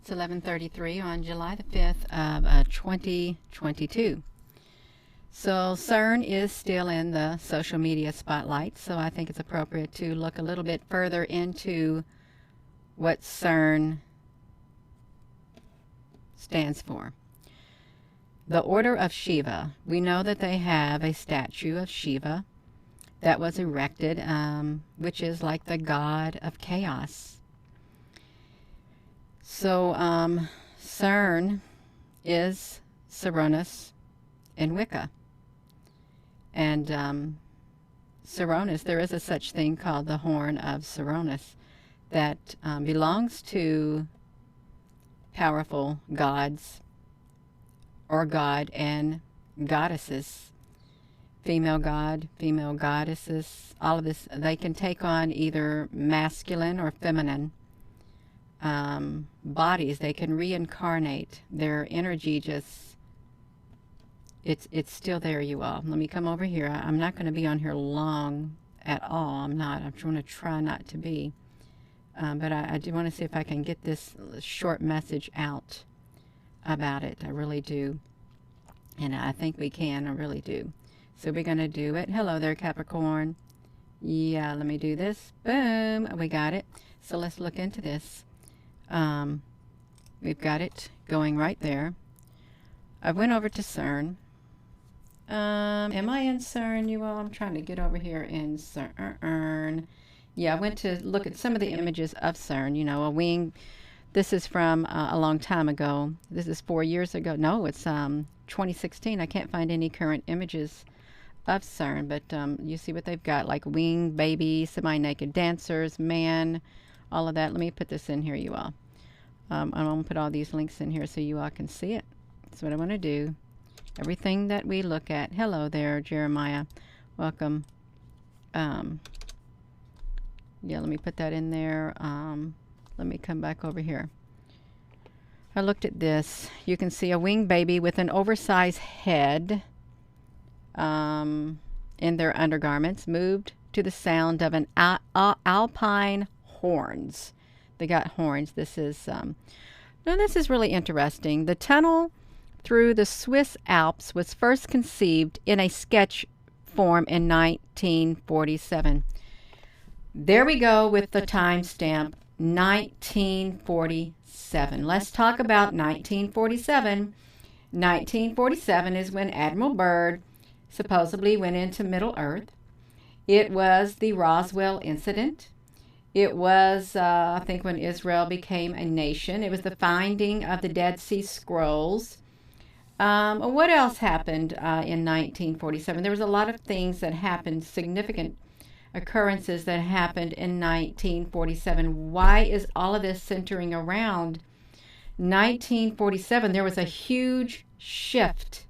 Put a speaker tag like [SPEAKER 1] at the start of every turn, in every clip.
[SPEAKER 1] It's 11:33 on July the 5th of 2022. So CERN is still in the social media spotlight, so I think it's appropriate to look a little bit further into what CERN stands for. The Order of Shiva. We know that they have a statue of Shiva that was erected, which is like the god of chaos. So CERN is Cernnunos in Wicca. And Cernnunos, there is a such thing called the Horn of Cernnunos that belongs to powerful gods or god and goddesses. Female god, female goddesses, all of this, they can take on either masculine or feminine bodies. They can reincarnate. Their energy just, it's still there, you all. Let me come over here. I'm not going to be on here long at all. I'm going to try not to be. But I do want to see if I can get this short message out about it. I really do. And I think we can. I really do. So we're going to do it. Hello there, Capricorn. Yeah, let me do this. Boom. We got it. So let's look into this. We've got it going right there. I went over to CERN. Am I in CERN, you all? I'm trying to get over here in CERN. Yeah, I went to look at some of the images of CERN. You know, a wing. This is from a long time ago. This is 4 years ago. No, it's 2016. I can't find any current images of CERN, but you see what they've got, like wing, baby, semi-naked dancers, man, all of that. Let me put this in here, you all. I'm going to put all these links in here so you all can see it. That's what I want to do. Everything that we look at. Hello there, Jeremiah. Welcome. Yeah, let me put that in there. Let me come back over here. I looked at this. You can see a winged baby with an oversized head in their undergarments, moved to the sound of an alpine horns. They got horns. This is now this is really interesting. The tunnel through the Swiss Alps was first conceived in a sketch form in 1947. There we go with the timestamp, 1947. Let's talk about 1947. 1947 is when Admiral Byrd supposedly went into Middle Earth. It was the Roswell incident. It was, I think, when Israel became a nation. It was the finding of the Dead Sea Scrolls. What else happened in 1947? There was a lot of things that happened, significant occurrences that happened in 1947. Why is all of this centering around 1947? There was a huge shift,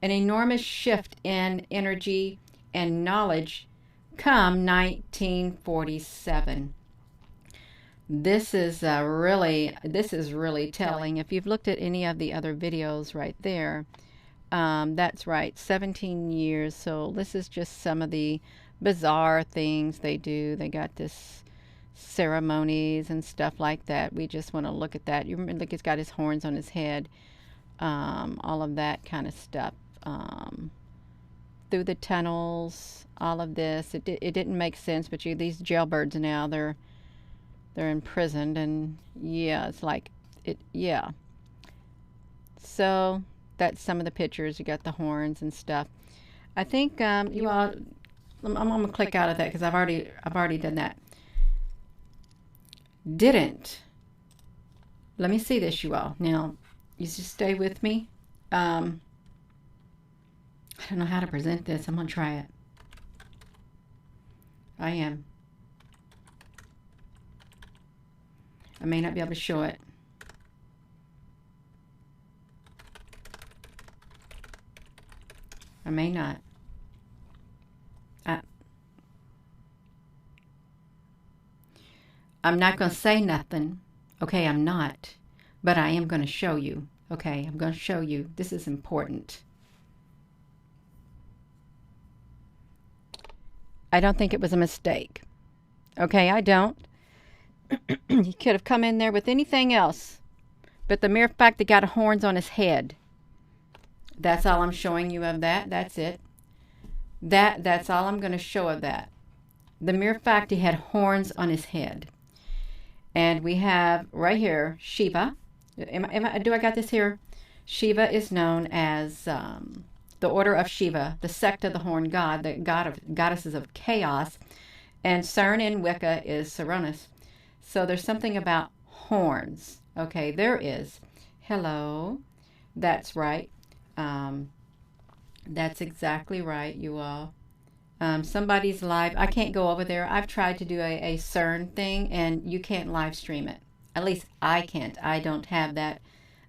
[SPEAKER 1] an enormous shift in energy and knowledge come 1947. This is really telling. If you've looked at any of the other videos right there, that's right, 17 years. So this is just some of the bizarre things they do. They got this ceremonies and stuff like that. We just want to look at that. You remember, look, he's got his horns on his head, all of that kind of stuff. Through the tunnels, all of this. It didn't make sense, but these jailbirds now, they're imprisoned, and yeah, it's like it. Yeah. So that's some of the pictures. You got the horns and stuff. I think you all. I'm gonna click out of that because I've already done that. Didn't. Let me see this, you all. Now, you just stay with me. I don't know how to present this. I'm gonna try it. I am. I may not be able to show it. I may not. I'm not going to say nothing. Okay, I'm not. But I am going to show you. Okay, I'm going to show you. This is important. I don't think it was a mistake. Okay, I don't. You could have come in there with anything else. But the mere fact that got horns on his head, that's all I'm showing you of that. That's it. That's all I'm going to show of that. The mere fact he had horns on his head. And we have right here Shiva. Do I got this here? Shiva is known as the Order of Shiva, the sect of the Horned God, the goddesses of chaos. And CERN in Wicca is Cernnunos. So there's something about horns. Okay, there is. Hello. That's right. That's exactly right, you all. Somebody's live. I can't go over there. I've tried to do a CERN thing, and you can't live stream it. At least I can't. I don't have that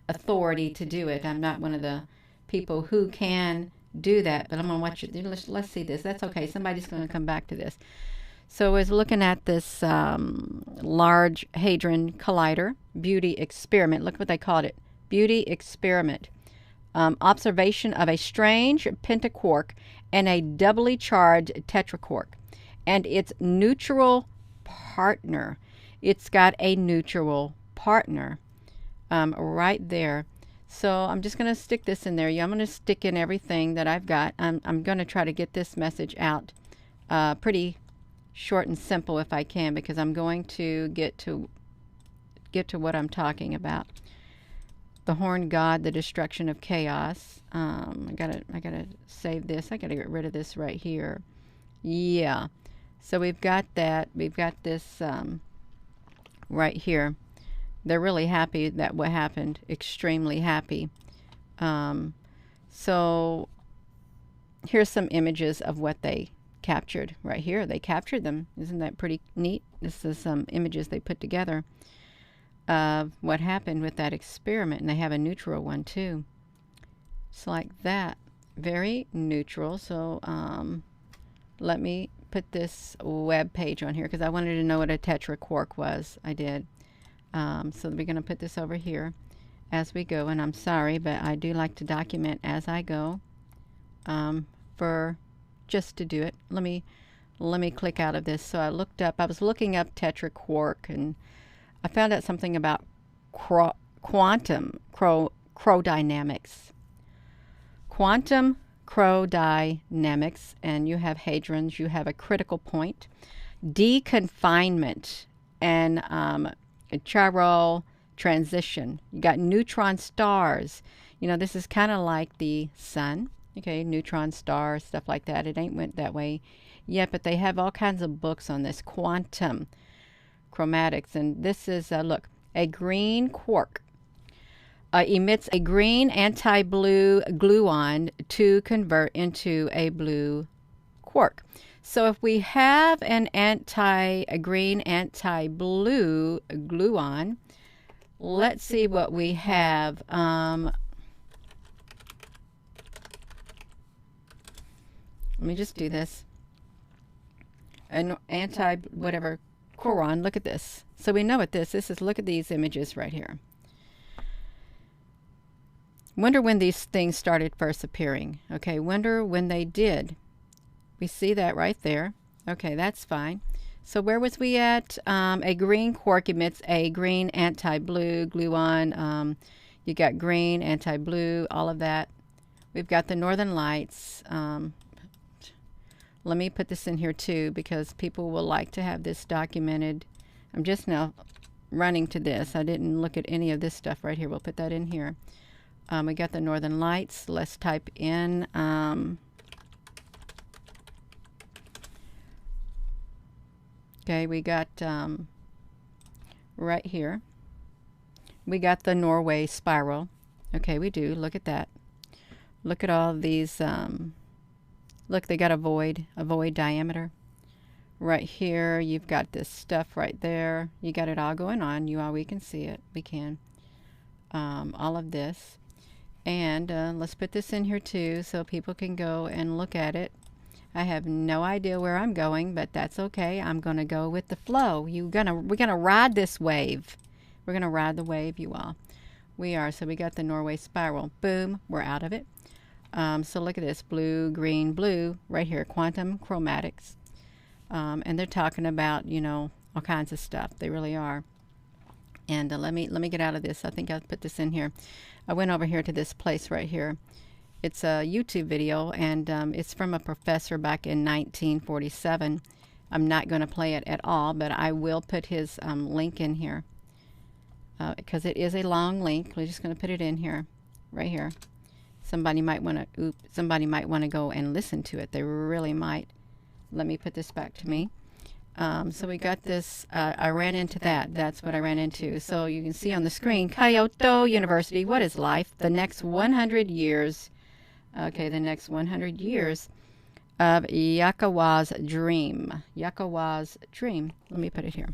[SPEAKER 1] authority to do it. I'm not one of the people who can do that, but I'm going to watch it. Let's see this. That's okay. Somebody's going to come back to this. So I was looking at this Large Hadron Collider beauty experiment. Look what they called it. Beauty experiment. Observation of a strange pentaquark and a doubly charged tetraquark. And its neutral partner. It's got a neutral partner right there. So I'm just going to stick this in there. Yeah, I'm going to stick in everything that I've got. I'm going to try to get this message out pretty short and simple if I can, because I'm going to get to what I'm talking about. The Horned God, the destruction of chaos. I gotta save this. I gotta get rid of this right here. Yeah. So we've got that. We've got this right here. They're really happy that what happened. Extremely happy. So here's some images of what they captured right here. They captured them. Isn't that pretty neat? This is some images they put together of what happened with that experiment, and they have a neutral one too. It's like that. Very neutral. So let me put this web page on here because I wanted to know what a tetraquark was. I did. So we're going to put this over here as we go, and I'm sorry, but I do like to document as I go for just to do it. Let me click out of this. So I was looking up tetraquark, and I found out something about quantum chromodynamics. Quantum chromodynamics, and you have hadrons, you have a critical point, deconfinement, and a chiral transition. You got neutron stars. You know, this is kind of like the sun. Okay, neutron stars, stuff like that. It ain't went that way yet, but they have all kinds of books on this quantum chromatics. And this is, look, a green quark emits a green anti-blue gluon to convert into a blue quark. So if we have a green anti-blue gluon, let's see what we have. Let me just do this. An whatever choron. Look at this. So we know what this is. Look at these images right here. Wonder when these things started first appearing. Okay, wonder when they did. We see that right there. Okay, that's fine. So where was we at? A green quark emits a green anti-blue gluon. You got green, anti-blue, all of that. We've got the northern lights. Let me put this in here too, because people will like to have this documented. I'm just now running to this. I didn't look at any of this stuff right here. We'll put that in here. We got the northern lights. Let's type in okay, we got right here. We got the Norway spiral. Okay, we do. Look at that. Look at all these. Look, they got a void diameter. Right here, you've got this stuff right there. You got it all going on. We can see it. We can. All of this. And let's put this in here too so people can go and look at it. I have no idea where I'm going, but that's okay. I'm going to go with the flow. We're gonna ride this wave. We're going to ride the wave, you all. We are. So we got the Norway spiral. Boom. We're out of it. So look at this. Blue, green, blue. Right here. Quantum chromatics. And they're talking about, all kinds of stuff. They really are. And let me get out of this. I think I'll put this in here. I went over here to this place right here. It's a YouTube video, and it's from a professor back in 1947. I'm not going to play it at all, but I will put his link in here because it is a long link. We're just going to put it in here, right here. Somebody might want to go and listen to it. They really might. Let me put this back to me. So we got this. I ran into that. That's what I ran into. So you can see on the screen, Kyoto University. What is life? The next 100 years. Okay, the next 100 years of Yakawa's dream. Yakawa's dream. Let me put it here.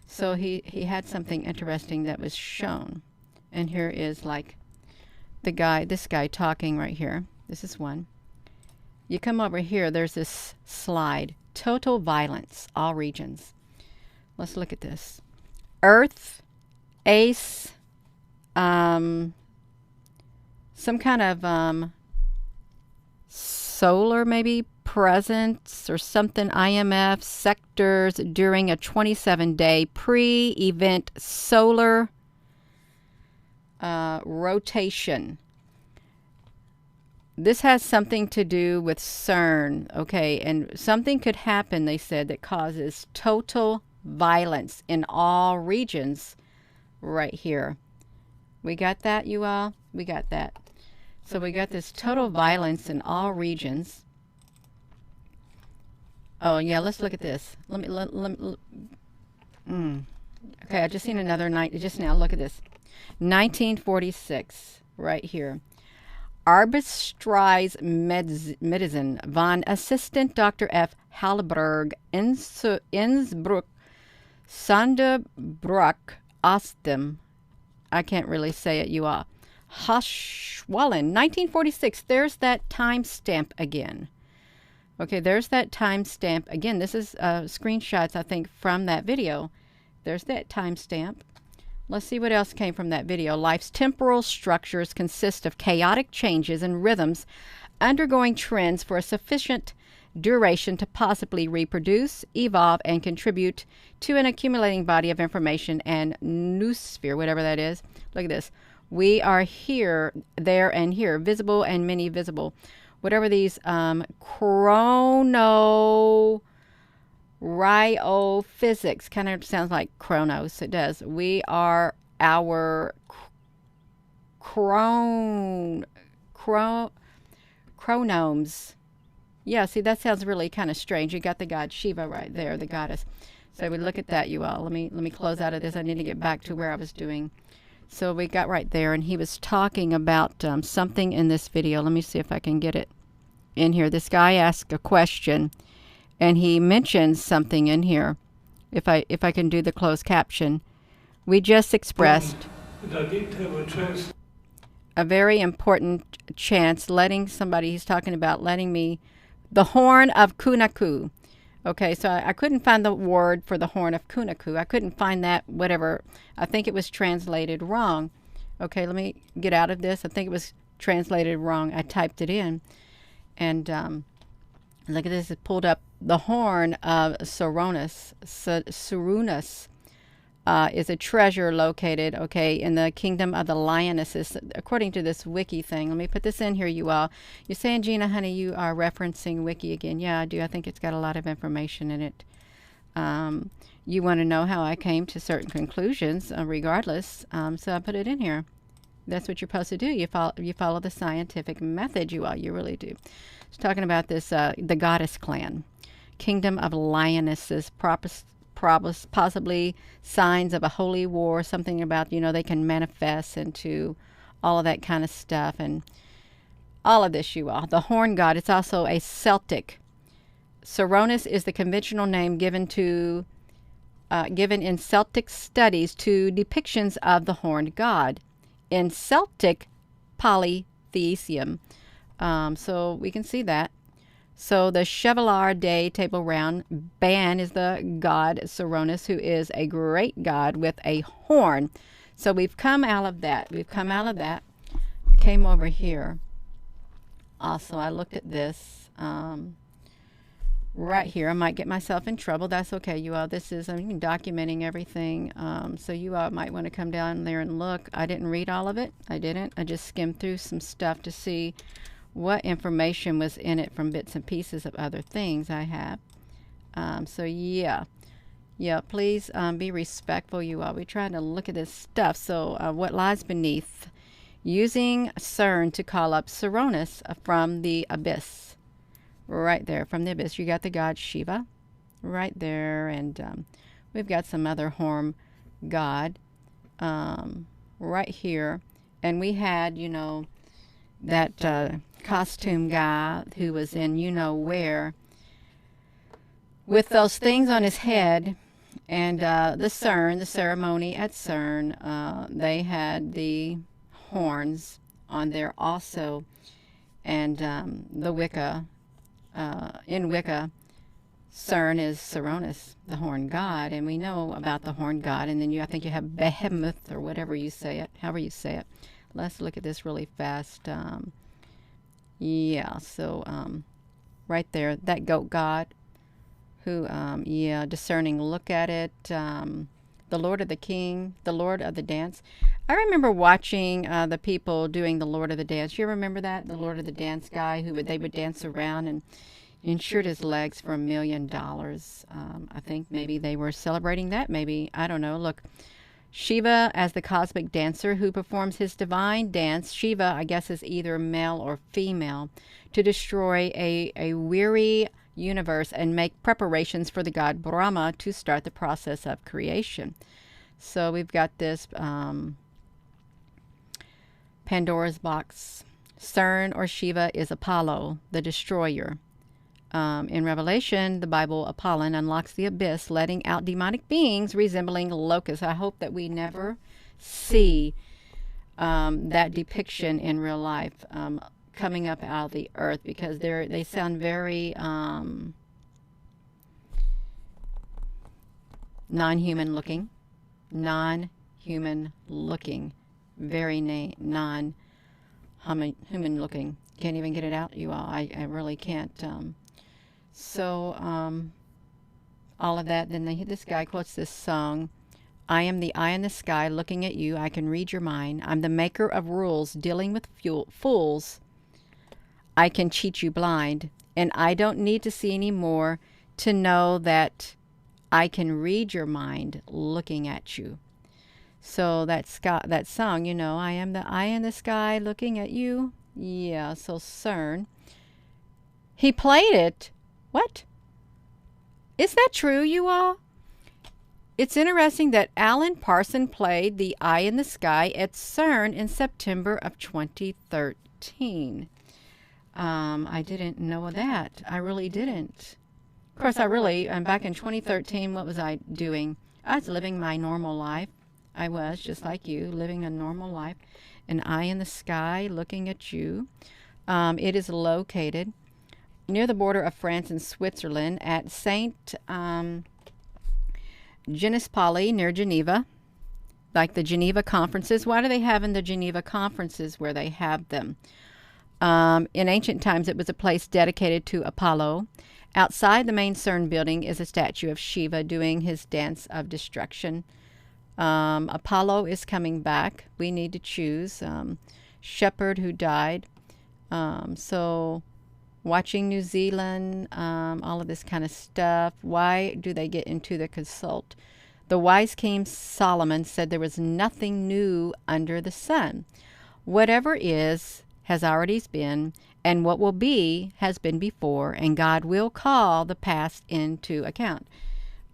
[SPEAKER 1] So he had something interesting that was shown. And here is like this guy talking right here. This is one. You come over here, there's this slide. Total violence, all regions. Let's look at this. Earth, ACE, some kind of solar maybe presence or something, IMF sectors during a 27-day pre-event solar rotation. This has something to do with CERN, okay, and something could happen, they said, that causes total violence in all regions right here. We got that, you all? We got that. So we got this total violence in all regions. Oh, yeah, let's look at this. Okay, I just seen another night, just now, look at this. 1946, right here. Arbeitsstreis Medicine von Assistant Dr. F. Halberg, Innsbruck, Sonderbruck, Ostem. I can't really say it, you all. Hochschwallen, 1946. There's that timestamp again. Okay, there's that timestamp again. This is screenshots, I think, from that video. There's that timestamp. Let's see what else came from that video. Life's temporal structures consist of chaotic changes and rhythms undergoing trends for a sufficient duration to possibly reproduce, evolve, and contribute to an accumulating body of information and noosphere, whatever that is. Look at this. We are here, there, and here, visible and many visible. Whatever these physics kind of sounds like Chronos. It does. We are our chronomes. Yeah, see, that sounds really kind of strange. You got the god Shiva right there, the goddess. So we look at that, you all. Let me close out of this. I need to get back to where I was doing. So we got right there, and he was talking about something in this video. Let me see if I can get it in here. This guy asked a question, and he mentions something in here. If I can do the closed caption. We just expressed a very important chance letting somebody, he's talking about letting me, the horn of Kunaku. Okay, so I couldn't find the word for the horn of Kunaku. I couldn't find that, whatever. I think it was translated wrong. Okay, let me get out of this. I think it was translated wrong. I typed it in. And look at this. It pulled up the horn of Cernnunos. Cernnunos is a treasure located, okay, in the kingdom of the lionesses, according to this wiki thing. Let me put this in here, you all. You're saying, Gina, honey, you are referencing wiki again. Yeah, I do. I think it's got a lot of information in it. You want to know how I came to certain conclusions, regardless, so I put it in here. That's what you're supposed to do. You follow the scientific method, you all. You really do. It's talking about this, the goddess clan. Kingdom of lionesses, possibly signs of a holy war, something about, they can manifest into all of that kind of stuff, and all of this, you all. The horn god, it's also a Celtic. Cernnunos is the conventional name given in Celtic studies to depictions of the horned god in Celtic polytheism. So we can see that. So the Chevalier de Table Round Ban is the god Cernnunos, who is a great god with a horn. So we've come out of that. Came over here. Also, I looked at this. right here. I might get myself in trouble. That's okay, you all. This is, I'm documenting everything. So you all might want to come down there and look. I didn't read all of it. I didn't. I just skimmed through some stuff to see what information was in it from bits and pieces of other things I have. So yeah. Yeah, please be respectful, you all. We're trying to look at this stuff. So what lies beneath? Using CERN to call up Cernnunos from the abyss. Right there, from the abyss. You got the god Shiva right there. And we've got some other horn god right here. And we had, you know, that costume guy who was in you know where with those things on his head. And the CERN, the ceremony at CERN, they had the horns on there also. And the Wicca, in Wicca, CERN is Cernnunos, the horn god. And we know about the horn god. And then I think you have Behemoth or whatever you say it, however you say it. Let's look at this really fast. Yeah, so right there, that goat god. Who, yeah, discerning, look at it. The Lord of the King, the Lord of the Dance. I remember watching the people doing the Lord of the Dance. You remember that? The Lord of the Dance guy they would dance around and insured his legs for $1 million. I think maybe they were celebrating that. Maybe, I don't know. Look, Shiva as the cosmic dancer who performs his divine dance. Shiva, I guess, is either male or female to destroy a weary universe and make preparations for the god Brahma to start the process of creation. So we've got this Pandora's box. CERN or Shiva is Apollo, the destroyer. In Revelation, the Bible, Apollon unlocks the abyss, letting out demonic beings resembling locusts. I hope that we never see that depiction in real life. Coming up out of the earth, because they sound very non-human looking, very non-human looking. Can't even get it out, you all. I really can't. All of that. Then this guy quotes this song. I am the eye in the sky looking at you. I can read your mind. I'm the maker of rules dealing with fools. I can cheat you blind, and I don't need to see any more to know that I can read your mind looking at you. So that song, you know, I am the eye in the sky looking at you. Yeah, so CERN. He played it. What? Is that true, you all? It's interesting that Alan Parsons played the eye in the sky at CERN in September of 2013. I didn't know that. I really didn't. Of course, back in 2013, what was I doing? I was living my normal life. I was, just like you, living a normal life. An eye in the sky looking at you. It is located near the border of France and Switzerland at Saint Genus Poli near Geneva. Like the Geneva conferences. Why do they have in the Geneva conferences where they have them? In ancient times, it was a place dedicated to Apollo. Outside the main CERN building is a statue of Shiva doing his dance of destruction. Apollo is coming back. We need to choose. Shepherd who died. So watching New Zealand, all of this kind of stuff. Why do they get into the consult? The wise King Solomon said there was nothing new under the sun. Whatever is has already been, and what will be has been before, and God will call the past into account.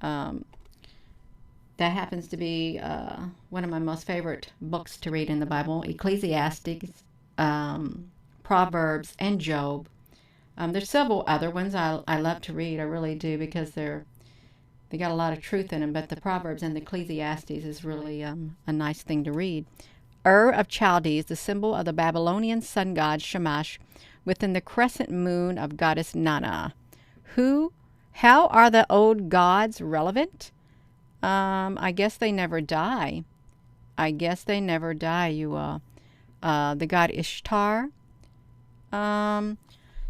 [SPEAKER 1] That happens to be one of my most favorite books to read in the Bible, Ecclesiastes, Proverbs, and Job. There's several other ones I love to read, I really do, because they got a lot of truth in them, but the Proverbs and the Ecclesiastes is really a nice thing to read. Of Chaldees, the symbol of the Babylonian sun god Shamash, within the crescent moon of goddess Nana. How are the old gods relevant? I guess they never die. You all. The god Ishtar.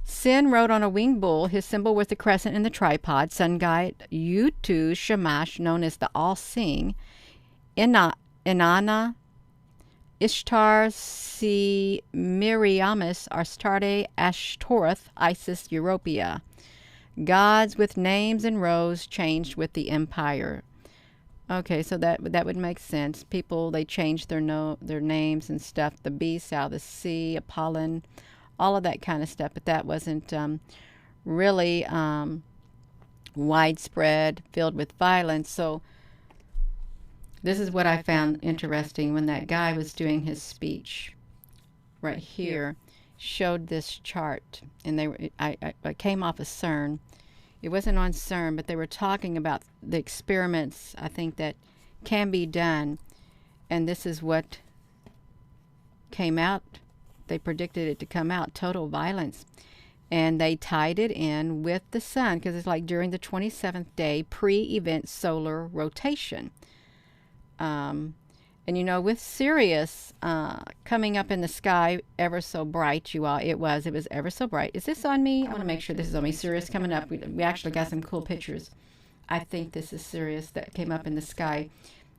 [SPEAKER 1] Sin rode on a winged bull. His symbol was the crescent and the tripod. Sun god Utu Shamash, known as the All-Seeing. Inanna, Ishtar, Miriamis, Astarte, Ashtoreth, Isis, Europia. Gods with names and rows changed with the empire. Okay, so that would make sense. People, they changed their names and stuff. The beasts out of the sea, Apollon, all of that kind of stuff. But that wasn't really widespread, filled with violence. So this is what I found interesting when that guy was doing his speech. Right here, showed this chart, and I came off of CERN. It wasn't on CERN, but they were talking about the experiments, I think, that can be done. And this is what came out. They predicted it to come out, total violence. And they tied it in with the sun, because it's like during the 27th day pre-event solar rotation. And you know, with Sirius coming up in the sky ever so bright, you all, it was ever so bright. Is this on me? I want to make sure this is on me. Sirius coming up. We actually got some cool pictures. I think this is Sirius that came up in the sky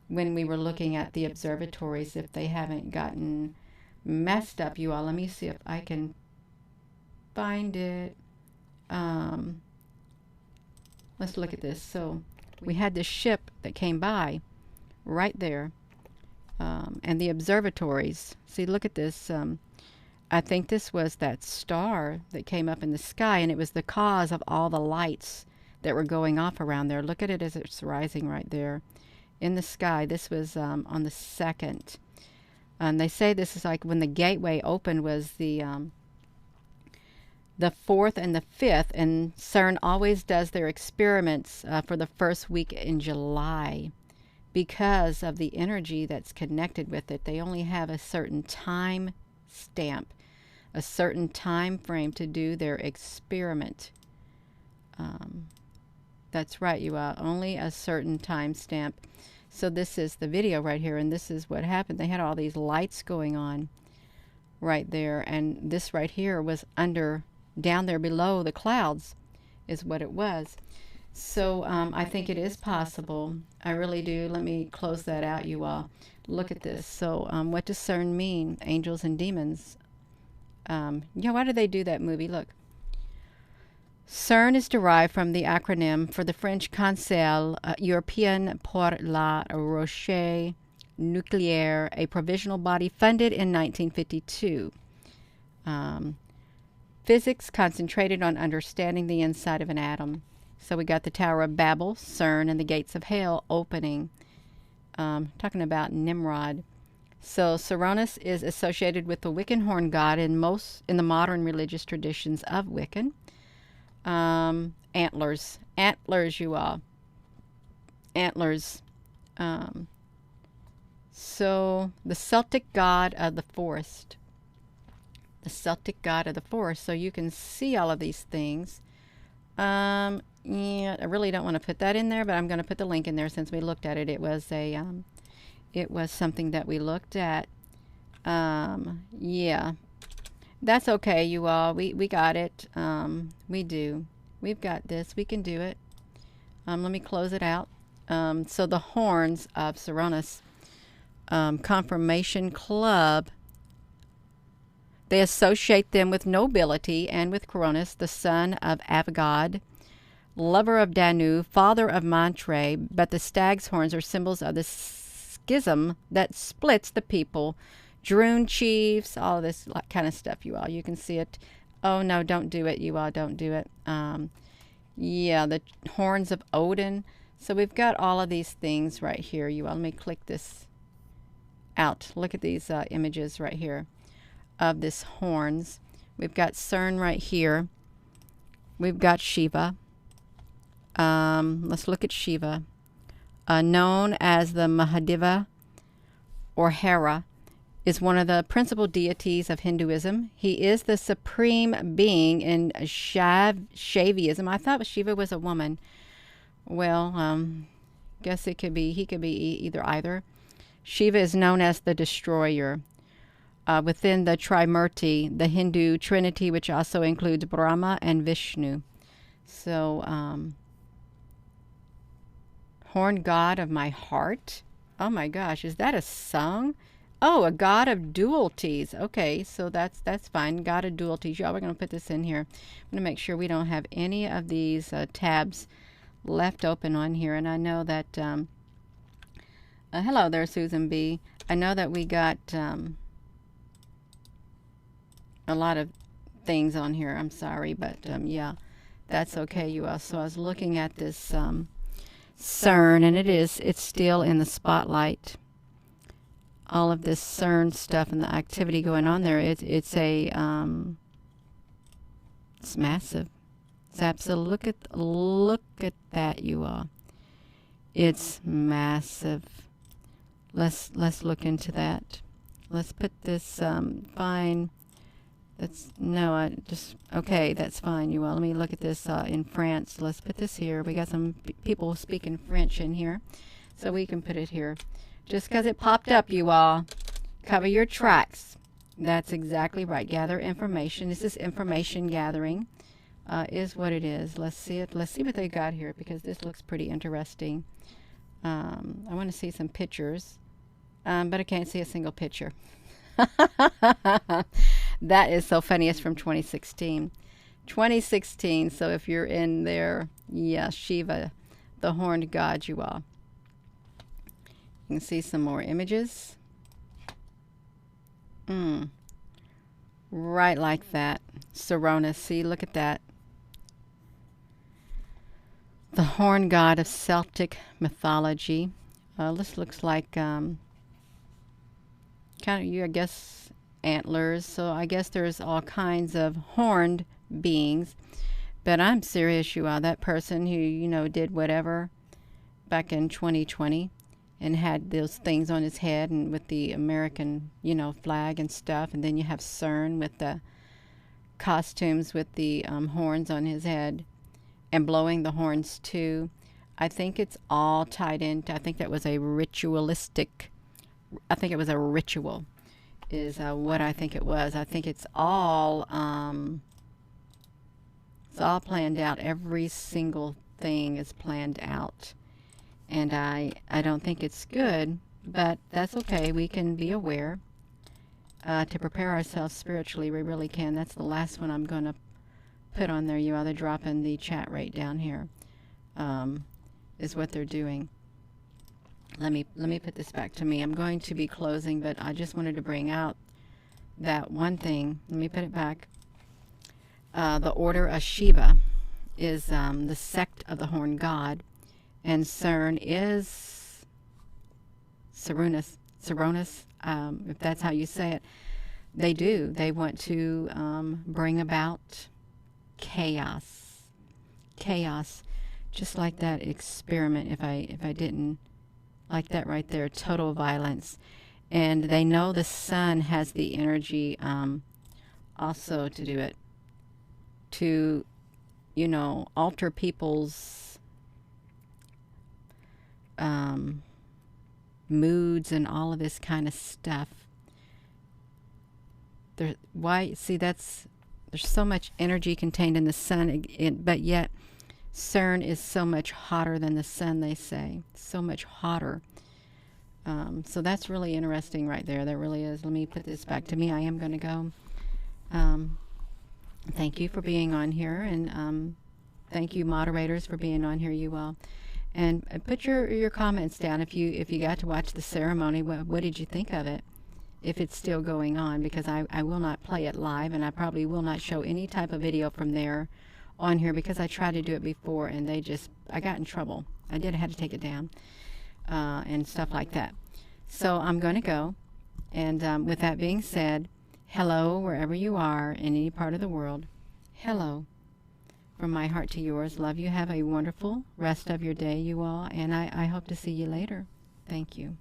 [SPEAKER 1] when we were looking at the observatories, if they haven't gotten messed up, you all. Let me see if I can find it. Let's look at this. So we had this ship that came by right there. And the observatories. See, look at this. I think this was that star that came up in the sky, and it was the cause of all the lights that were going off around there. Look at it as it's rising right there in the sky. This was on the 2nd. And they say this is like when the gateway opened was the 4th and the 5th, and CERN always does their experiments for the first week in July. Because of the energy that's connected with it, they only have a certain time stamp, a certain time frame to do their experiment. That's right, you are only a certain time stamp. So this is the video right here, and this is what happened. They had all these lights going on right there, and this right here was down there below the clouds is what it was. So I think it is possible. I really do. Let me close that out, you all. Look at this. So what does CERN mean? Angels and demons. Yeah, why did they do that movie? Look. CERN is derived from the acronym for the French Conseil Européen pour la Recherche Nucléaire, a provisional body funded in 1952. Physics concentrated on understanding the inside of an atom. So we got the Tower of Babel, CERN, and the Gates of Hell opening. Talking about Nimrod. So Cernnunos is associated with the Wiccan horn god in the modern religious traditions of Wiccan. Antlers, you all. Antlers. So the Celtic god of the forest. The Celtic god of the forest. So you can see all of these things. Yeah, I really don't want to put that in there, but I'm going to put the link in there since we looked at it. It was it was something that we looked at. Yeah, that's okay, you all. We got it. We do. We've got this. We can do it. Let me close it out. So the horns of Cernnunos Confirmation Club. They associate them with nobility and with Cronus, the son of Avgod, lover of Danu, father of Montre, but the stag's horns are symbols of the schism that splits the people. Droon chiefs, all of this kind of stuff, you all. You can see it. Oh, no, don't do it, you all. Don't do it. Yeah, the horns of Odin. So we've got all of these things right here, you all. Let me click this out. Look at these images right here of this horns. We've got CERN right here. We've got Shiva. Let's look at Shiva. Known as the Mahadeva or Hera, is one of the principal deities of Hinduism. He is the supreme being in Shaivism. I thought Shiva was a woman. Well, guess it could be. He could be either. Shiva is known as the destroyer. within the Trimurti, the Hindu Trinity, which also includes Brahma and Vishnu. So, horn god of my heart. Oh my gosh, is that a song? Oh, a god of dualities. Okay, so that's fine. God of dualities. Y'all, we're going to put this in here. I'm going to make sure we don't have any of these tabs left open on here. And I know that, hello there, Susan B. I know that we got a lot of things on here. I'm sorry, but yeah, that's okay, you all. So I was looking at this CERN, and it's still in the spotlight. All of this CERN stuff and the activity going on there, it's massive. It's absolute. Look at that, you all. It's massive. Let's look into that. Let's put this fine. Okay, that's fine, you all. Let me look at this in France. Let's put this here. We got some people speaking French in here, so we can put it here. Just because it popped up, you all, cover your tracks. That's exactly right. Gather information. This is information gathering, is what it is. Let's see it. Let's see what they got here, because this looks pretty interesting. I want to see some pictures, but I can't see a single picture. That is so funny. It's from 2016. 2016. So if you're in there, yeah, Shiva, the horned god, you all. You can see some more images. Right like that. Cernnunos. See, look at that. The horned god of Celtic mythology. This looks like kind of, I guess, antlers. So I guess there's all kinds of horned beings. But I'm serious, you all. That person who, you know, did whatever back in 2020 and had those things on his head and with the American, you know, flag and stuff. And then you have CERN with the costumes with the horns on his head and blowing the horns too. I think it's all tied into, I think that was a ritualistic, I think it was a ritual is what I think it was. I think it's all planned out. Every single thing is planned out. And I don't think it's good, but that's okay. We can be aware to prepare ourselves spiritually. We really can. That's the last one I'm going to put on there. You either drop in the chat right down here is what they're doing. Let me put this back to me. I'm going to be closing, but I just wanted to bring out that one thing. Let me put it back. The Order of Shiva is the sect of the horned god. And CERN is Cernnunos, if that's how you say it. They do. They want to bring about chaos. Chaos. Just like that experiment, if I didn't like that right there, total violence. And they know the sun has the energy also to do it. To, you know, alter people's moods and all of this kind of stuff. There's so much energy contained in the sun, but yet CERN is so much hotter than the sun, they say. So much hotter. So that's really interesting right there. That really is. Let me put this back to me. I am going to go. Thank you for being on here, and thank you moderators for being on here, you all. And put your comments down if you got to watch the ceremony. What did you think of it? If it's still going on, because I will not play it live, and I probably will not show any type of video from there on here, because I tried to do it before and I got in trouble. I had to take it down and stuff like that. So I'm going to go, and with that being said, hello wherever you are in any part of the world. Hello. From my heart to yours. Love you. Have a wonderful rest of your day, you all, and I hope to see you later. Thank you.